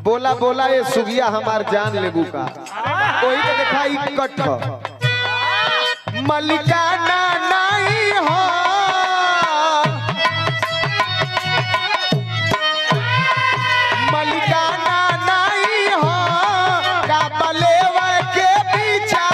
बोला बोला ये सुगिया हमार जान लेबू का कोई के दिखाई कट मलिकाना नहीं हो मलिकाना नहीं हो का बलेवा के पीछा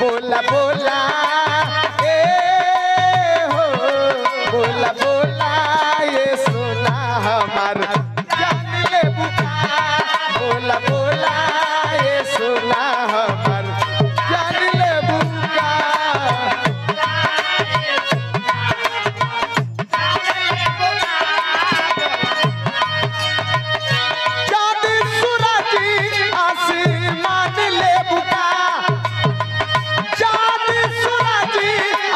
बोला बोला ए हो बोला बोला ये सुना हमार जान ले बुका बोला बोला ये सुना हमार जान ले बुका चांद सूरज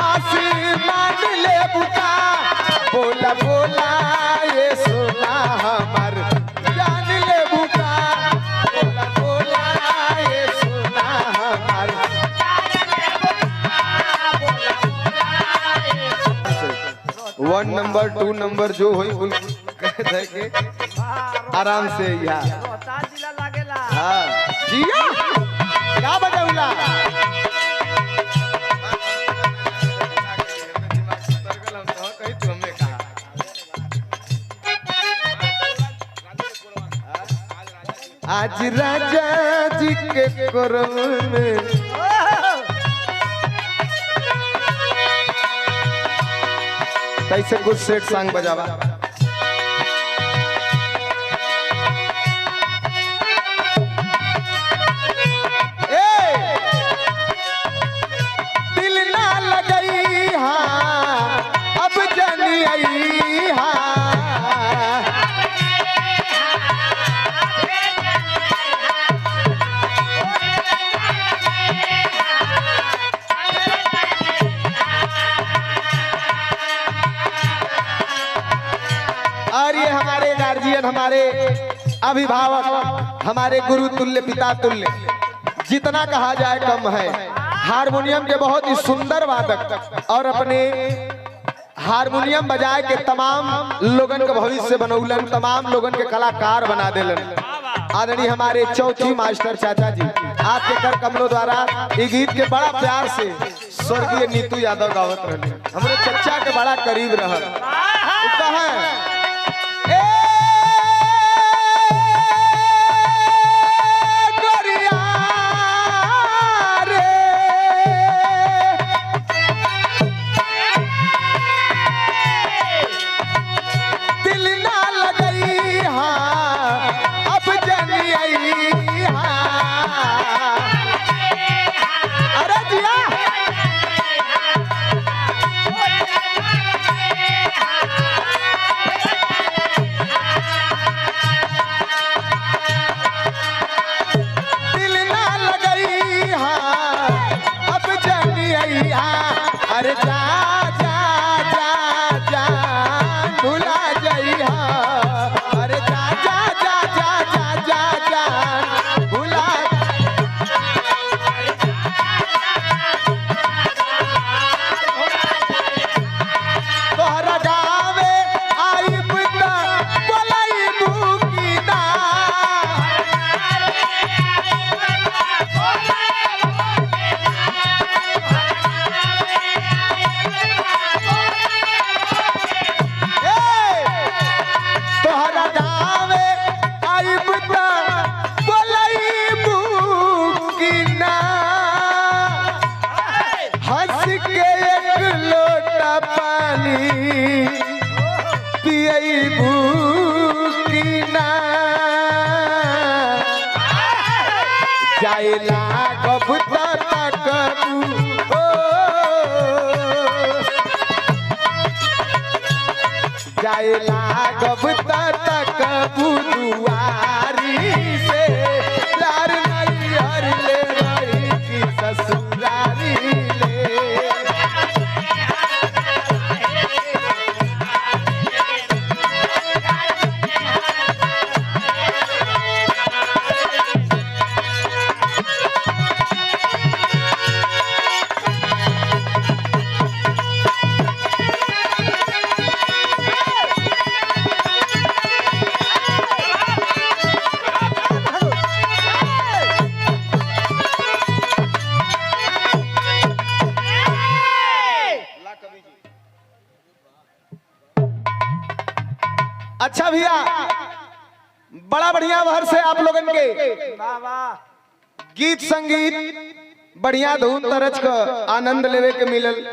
आसमान ले बुका बोला बोला ये सुना हमार जान ले बुका बोला बोला ये सुना हमार 1 नंबर 2 नंबर जो होई कुल कह दे के आराम से यहाँ हाँ जिया क्या बजाऊला आज राजा जी के कोरम में कैसे कुछ सेट सॉन्ग बजावा दिल ना लगई हाँ अब जानी आई हाँ और ये हमारे गार्जियन हमारे अभिभावक हमारे गुरु तुल्य पिता तुल्य जितना कहा जाए कम है। हारमोनियम के बहुत ही सुंदर वादक और अपने हारमोनियम बजाए के तमाम लोगन का भविष्य बनौलन तमाम लोगन के कलाकार बना देलन। आदरणीय हमारे चौथी मास्टर चाचा जी आपके कर कमलों द्वारा ये गीत के बड़ा प्यार से स्वर्गीय नीतू यादव गावत रहे हमारे चचा के बड़ा करीब रह अरे जा जा जा जा भुला जइहा अरे जा जा जा जा जा जा जा भुला तोहरा गावे आइब त बोलाइबू की ना जाइला कबूता कबू ओ जाए लागब तक बुदुआरी से प्यार नहीं हर ले रही की ससुरारी ले। अच्छा भैया, बड़ा बढ़िया भर से आप लोगन के गीत संगीत बढ़िया धूम तरज का आनंद लेवे के मिलल।